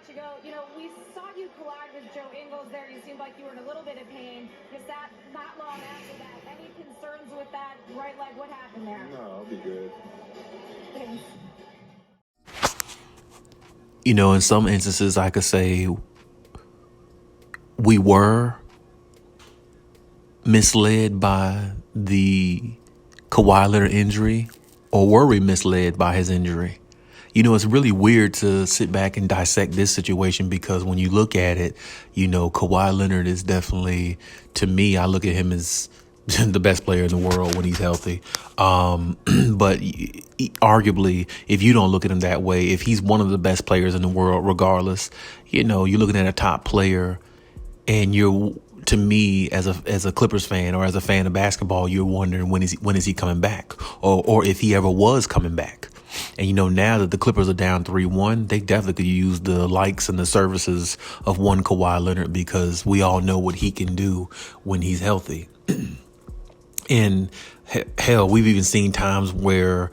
let you go, we saw you collide with Joe Ingles there. You seemed like you were in a little bit of pain. You sat not long after that. Any concerns with that right leg? What happened there? No, I'll be good. Thanks. In some instances, I could say we were misled by the Kawhi Leonard injury, or were we misled by his injury? It's really weird to sit back and dissect this situation because when you look at it, Kawhi Leonard is definitely, to me, I look at him as the best player in the world when he's healthy. But arguably, if you don't look at him that way, if he's one of the best players in the world, regardless, you're looking at a top player and to me, as a Clippers fan or as a fan of basketball, you're wondering when is he coming back, or if he ever was coming back. And now that the Clippers are down 3-1, they definitely could use the likes and the services of one Kawhi Leonard because we all know what he can do when he's healthy. And hell, we've even seen times where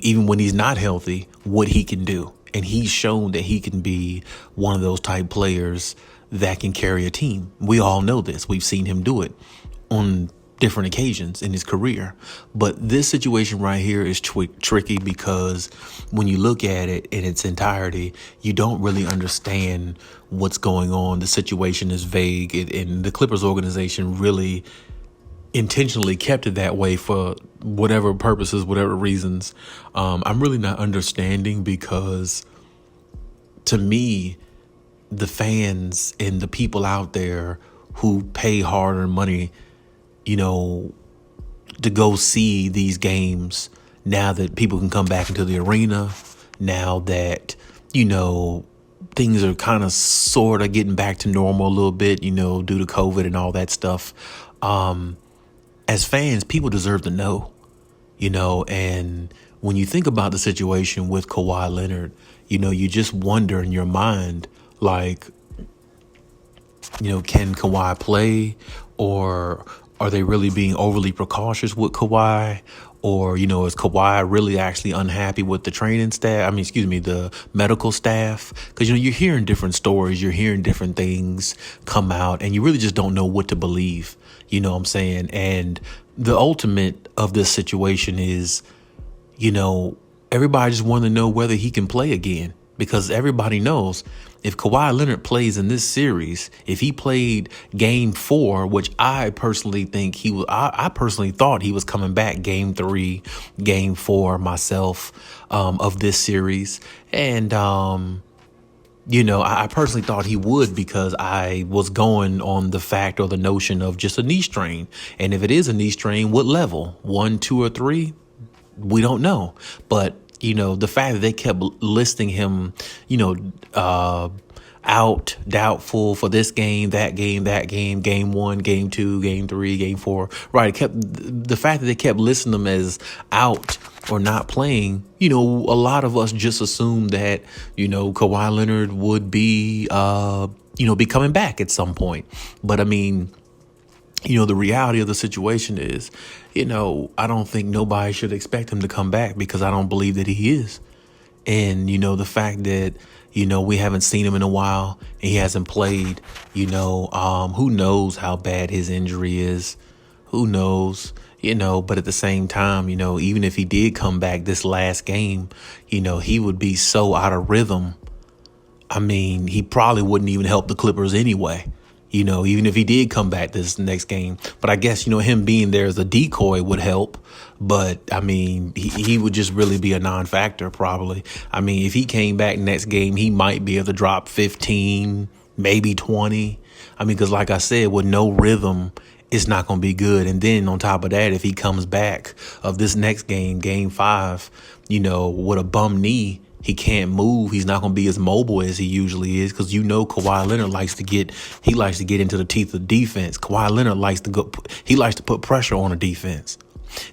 even when he's not healthy, what he can do. And he's shown that he can be one of those type players that can carry a team. We all know this. We've seen him do it on different occasions in his career. But this situation right here is tricky because when you look at it in its entirety, you don't really understand what's going on. The situation is vague, and the Clippers organization really intentionally kept it that way for whatever purposes, whatever reasons. I'm really not understanding because to me, the fans and the people out there who pay hard-earned money, to go see these games now that people can come back into the arena, now that, things are kind of sort of getting back to normal a little bit, due to COVID and all that stuff. As fans, people deserve to know, and when you think about the situation with Kawhi Leonard, you just wonder in your mind, like, can Kawhi play, or are they really being overly precautious with Kawhi? Or, is Kawhi really actually unhappy with the training staff? The medical staff? Because, you're hearing different stories. You're hearing different things come out, and you really just don't know what to believe. You know what I'm saying? And the ultimate of this situation is, everybody just want to know whether he can play again. Because everybody knows if Kawhi Leonard plays in this series, if he played game 4, which I personally think I personally thought he was coming back game 3, game 4 myself, of this series. And, I personally thought he would because I was going on the fact or the notion of just a knee strain. And if it is a knee strain, what level? 1, 2, or 3? We don't know. But the fact that they kept listing him, out, doubtful for this game, game 1, game 2, game 3, game 4. Right. The fact that they kept listing him as out or not playing, a lot of us just assumed that, Kawhi Leonard would be, be coming back at some point. But the reality of the situation is, I don't think nobody should expect him to come back because I don't believe that he is. And, the fact that, we haven't seen him in a while and he hasn't played, who knows how bad his injury is? Who knows? But at the same time, even if he did come back this last game, he would be so out of rhythm. He probably wouldn't even help the Clippers anyway. Even if he did come back this next game. But I guess, him being there as a decoy would help. But, he would just really be a non-factor probably. If he came back next game, he might be able to drop 15, maybe 20. Because like I said, with no rhythm, it's not going to be good. And then on top of that, if he comes back of this next game, game 5, with a bum knee, he can't move. He's not going to be as mobile as he usually is because Kawhi Leonard likes to get into the teeth of defense. Kawhi Leonard likes to put pressure on a defense.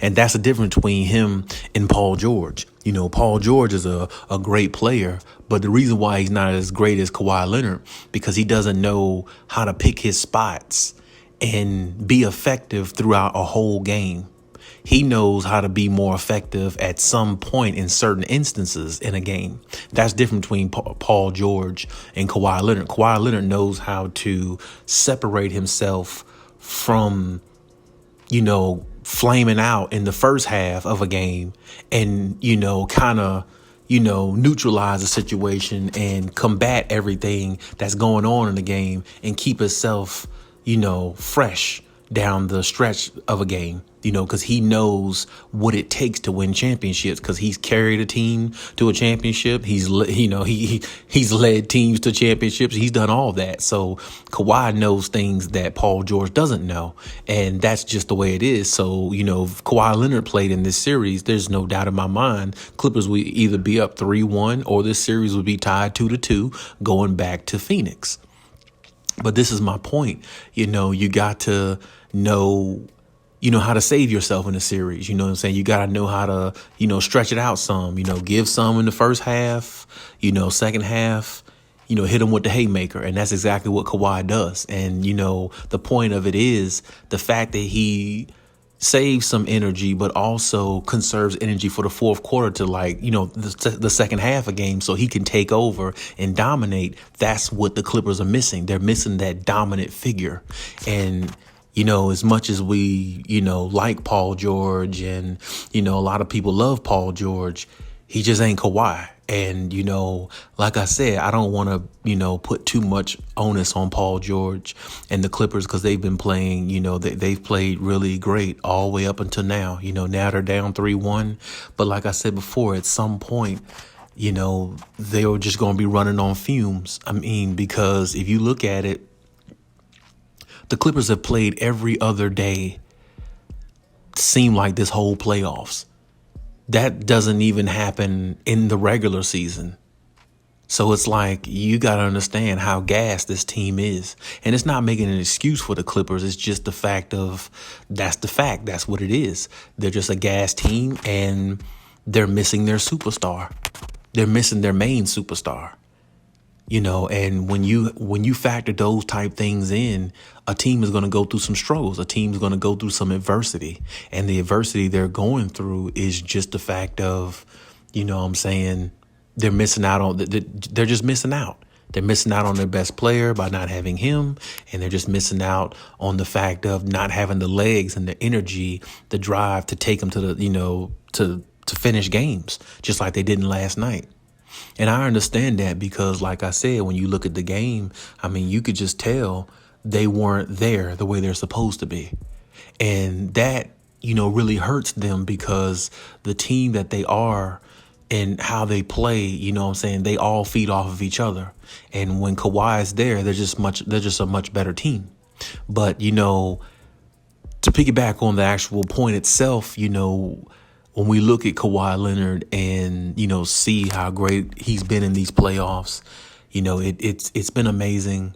And that's the difference between him and Paul George. Paul George is a great player, but the reason why he's not as great as Kawhi Leonard because he doesn't know how to pick his spots and be effective throughout a whole game. He knows how to be more effective at some point in certain instances in a game. That's different between Paul George and Kawhi Leonard. Kawhi Leonard knows how to separate himself from, flaming out in the first half of a game and, kind of, neutralize the situation and combat everything that's going on in the game and keep himself, fresh down the stretch of a game, because he knows what it takes to win championships, because he's carried a team to a championship. He's led teams to championships. He's done all that. So Kawhi knows things that Paul George doesn't know. And that's just the way it is. So, if Kawhi Leonard played in this series, there's no doubt in my mind, Clippers would either be up 3-1 or this series would be tied 2-2 going back to Phoenix. But this is my point. You got to know how to save yourself in a series. You know what I'm saying? You got to know how to, stretch it out some, give some in the first half, second half, hit them with the haymaker. And that's exactly what Kawhi does. And, the point of it is the fact that he saves some energy, but also conserves energy for the fourth quarter to the second half of game so he can take over and dominate. That's what the Clippers are missing. They're missing that dominant figure. And, as much as we, like Paul George and, a lot of people love Paul George, he just ain't Kawhi. And, like I said, I don't want to, put too much onus on Paul George and the Clippers because they've been playing, they've played really great all the way up until now. Now they're down 3-1. But like I said before, at some point, they were just going to be running on fumes. I mean, because if you look at it, the Clippers have played every other day, seem like this whole playoffs. That doesn't even happen in the regular season. So it's like you got to understand how gassed this team is. And it's not making an excuse for the Clippers. It's just the fact of that's the fact. That's what it is. They're just a gassed team and they're missing their superstar. They're missing their main superstar. And when you factor those type things in, a team is going to go through some struggles. A team is going to go through some adversity. And the adversity they're going through is just the fact of, they're missing out on, they're just missing out. They're missing out on their best player by not having him. And they're just missing out on the fact of not having the legs and the energy, the drive to take them to the, to finish games, just like they didn't last night. And I understand that because, like I said, when you look at the game, you could just tell they weren't there the way they're supposed to be. And that, really hurts them because the team that they are and how they play, they all feed off of each other. And when Kawhi is there, they're just a much better team. But, to piggyback on the actual point itself, when we look at Kawhi Leonard and, see how great he's been in these playoffs, it's been amazing.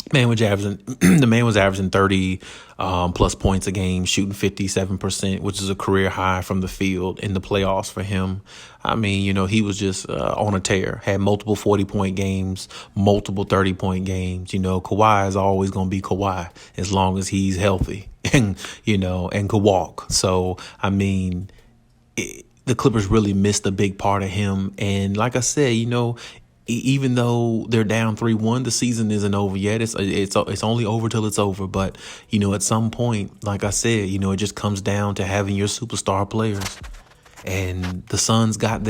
The man was averaging 30 plus points a game, shooting 57%, which is a career high from the field in the playoffs for him. He was just on a tear, had multiple 40-point games, multiple 30-point games. Kawhi is always going to be Kawhi as long as he's healthy and, and could walk. So, the Clippers really missed a big part of him. And like I said, even though they're down 3-1, the season isn't over yet. It's only over till it's over. But, at some point, like I said, it just comes down to having your superstar players. And the Suns got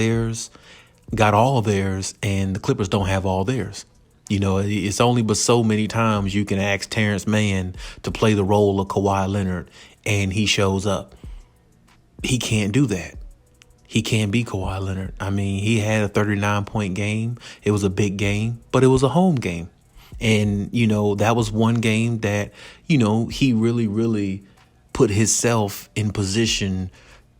all theirs, and the Clippers don't have all theirs. It's only but so many times you can ask Terance Mann to play the role of Kawhi Leonard, and he shows up. He can't do that. He can't be Kawhi Leonard. He had a 39-point game. It was a big game, but it was a home game. And, that was one game that, he really, really put himself in position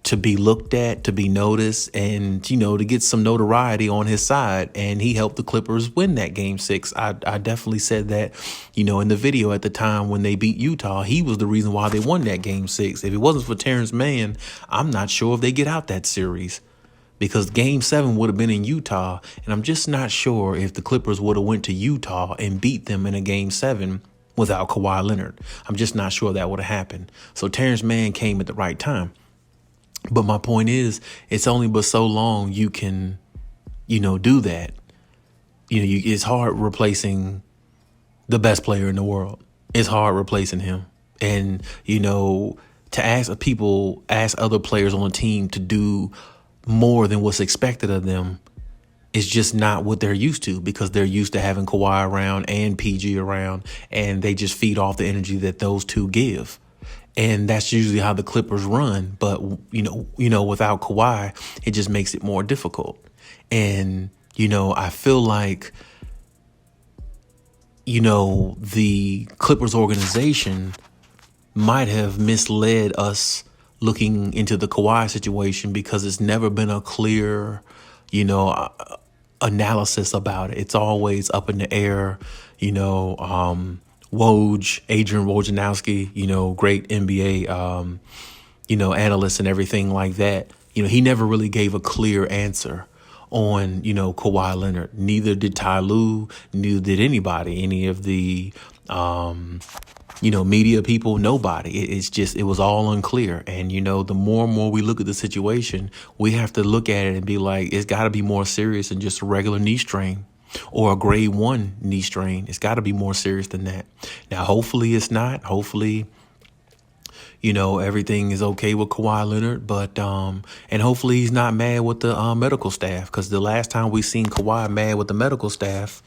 to be looked at, to be noticed, and, to get some notoriety on his side. And he helped the Clippers win that game 6. I definitely said that, in the video at the time when they beat Utah. He was the reason why they won that game 6. If it wasn't for Terance Mann, I'm not sure if they get out that series. Because game 7 would have been in Utah. And I'm just not sure if the Clippers would have went to Utah and beat them in a game 7 without Kawhi Leonard. I'm just not sure that would have happened. So Terance Mann came at the right time. But my point is, it's only but so long you can, do that. It's hard replacing the best player in the world. It's hard replacing him. And, to ask other players on the team to do more than what's expected of them is just not what they're used to, because they're used to having Kawhi around and PG around, and they just feed off the energy that those two give. And that's usually how the Clippers run. But, without Kawhi, it just makes it more difficult. And, I feel like, the Clippers organization might have misled us looking into the Kawhi situation, because it's never been a clear, analysis about it. It's always up in the air. Adrian Wojnarowski, great NBA, analyst and everything like that. He never really gave a clear answer on, Kawhi Leonard. Neither did Ty Lue, neither did anybody, any of the, media people, nobody. It was all unclear. And, the more and more we look at the situation, we have to look at it and be like, it's got to be more serious than just a regular knee strain or a grade 1 knee strain. It's got to be more serious than that. Now, hopefully it's not. Hopefully, everything is okay with Kawhi Leonard, but and hopefully he's not mad with the medical staff, because the last time we seen Kawhi mad with the medical staff,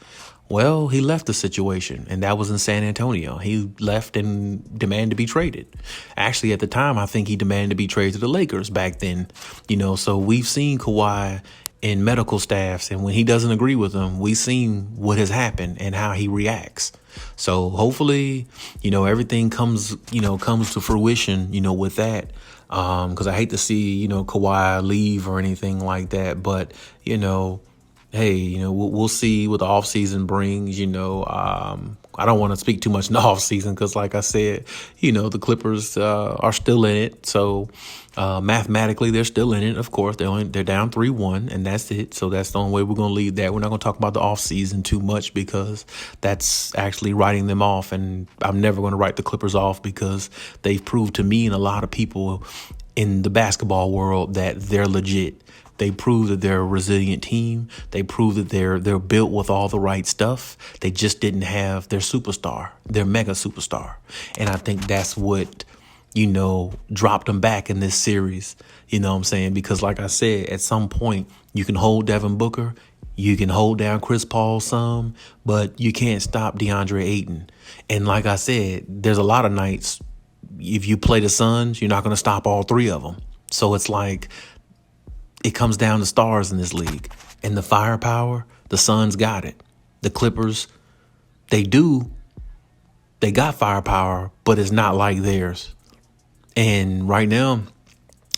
well, he left the situation, and that was in San Antonio. He left and demanded to be traded. Actually, at the time, I think he demanded to be traded to the Lakers back then. So we've seen Kawhi in medical staffs, and when he doesn't agree with them, we've seen what has happened and how he reacts. So hopefully, everything comes to fruition, with that. Because I hate to see, Kawhi leave or anything like that. But, hey, we'll see what the offseason brings. I don't want to speak too much in the offseason because, like I said, the Clippers are still in it. So mathematically, they're still in it. Of course, they're down 3-1, and that's it. So that's the only way we're going to leave that. We're not going to talk about the offseason too much, because that's actually writing them off. And I'm never going to write the Clippers off, because they've proved to me and a lot of people in the basketball world that they're legit. They prove that they're a resilient team. They prove that they're built with all the right stuff. They just didn't have their superstar, their mega superstar. And I think that's what, dropped them back in this series. You know what I'm saying? Because like I said, at some point you can hold Devin Booker, you can hold down Chris Paul some, but you can't stop DeAndre Ayton. And like I said, there's a lot of nights, if you play the Suns, you're not going to stop all three of them. So it's like, it comes down to stars in this league. And the firepower, the Suns got it. The Clippers, they got firepower, but it's not like theirs. And right now,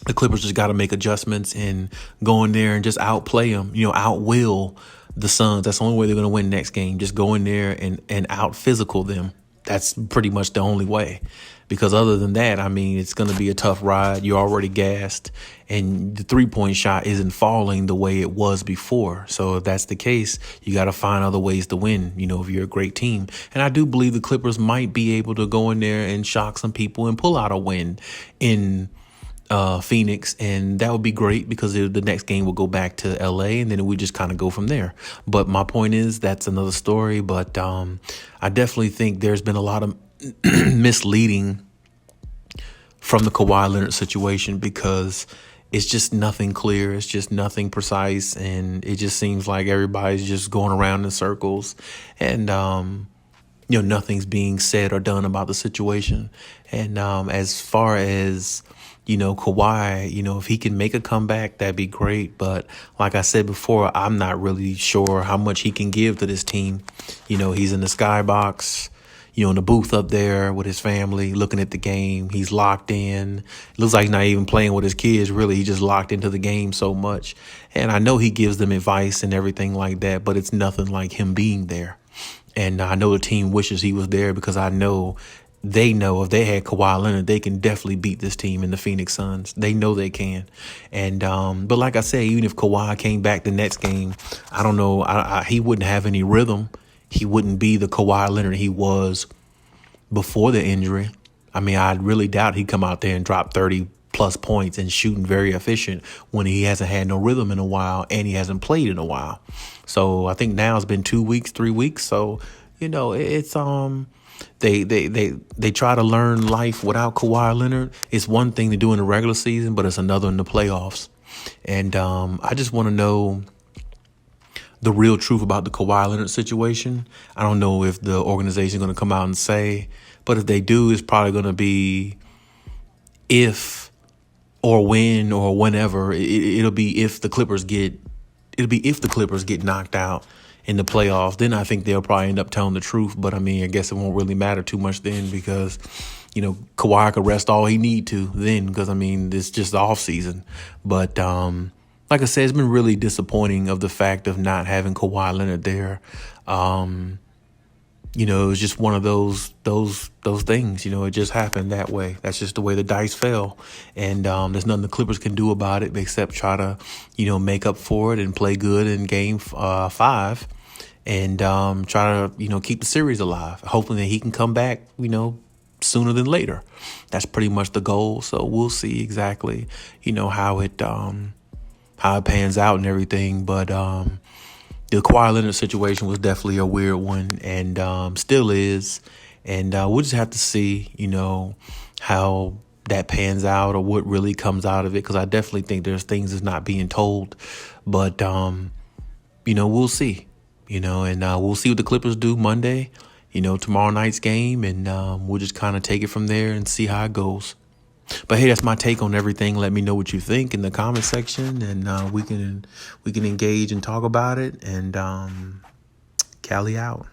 the Clippers just got to make adjustments and go in there and just outplay them, outwill the Suns. That's the only way they're going to win next game. Just go in there and out-physical them. That's pretty much the only way. Because other than that, it's going to be a tough ride. You're already gassed, and the three-point shot isn't falling the way it was before. So if that's the case, you got to find other ways to win, if you're a great team. And I do believe the Clippers might be able to go in there and shock some people and pull out a win in Phoenix, and that would be great, because the next game will go back to LA, and then we just kind of go from there. But my point is, that's another story. But I definitely think there's been a lot of misleading from the Kawhi Leonard situation, because it's just nothing clear. It's just nothing precise. And it just seems like everybody's just going around in circles, and, nothing's being said or done about the situation. And as far as, Kawhi, if he can make a comeback, that'd be great. But like I said before, I'm not really sure how much he can give to this team. He's in the skybox, in the booth up there with his family, looking at the game. He's locked in. Looks like he's not even playing with his kids, really. He just locked into the game so much. And I know he gives them advice and everything like that, but it's nothing like him being there. And I know the team wishes he was there, because I know they know if they had Kawhi Leonard, they can definitely beat this team in the Phoenix Suns. They know they can. And but like I said, even if Kawhi came back the next game, I don't know, he wouldn't have any rhythm. He wouldn't be the Kawhi Leonard he was before the injury. I mean, I really doubt he'd come out there and drop 30 plus points and shooting very efficient when he hasn't had no rhythm in a while and he hasn't played in a while. So I think now it's been 2 weeks, 3 weeks. So, it's they try to learn life without Kawhi Leonard. It's one thing to do in the regular season, but it's another in the playoffs. And I just want to know the real truth about the Kawhi Leonard situation. I don't know if the organization is going to come out and say, but if they do, it's probably going to be if or when or whenever. It'll be if the Clippers get knocked out in the playoffs. Then I think they'll probably end up telling the truth. But I mean, I guess it won't really matter too much then because, Kawhi could rest all he need to then because, I mean, it's just the off season. But like I said, it's been really disappointing of the fact of not having Kawhi Leonard there. It was just one of those things. It just happened that way. That's just the way the dice fell, and there's nothing the Clippers can do about it except try to, make up for it and play good in Game 5, and try to keep the series alive. Hoping that he can come back, sooner than later. That's pretty much the goal. So we'll see exactly, how it pans out and everything, but. The Kawhi Leonard situation was definitely a weird one and still is. And we'll just have to see, how that pans out or what really comes out of it. Because I definitely think there's things that's not being told. But, we'll see, and we'll see what the Clippers do Monday, tomorrow night's game. And we'll just kind of take it from there and see how it goes. But hey, that's my take on everything. Let me know what you think in the comment section, and we can engage and talk about it. And Cali out.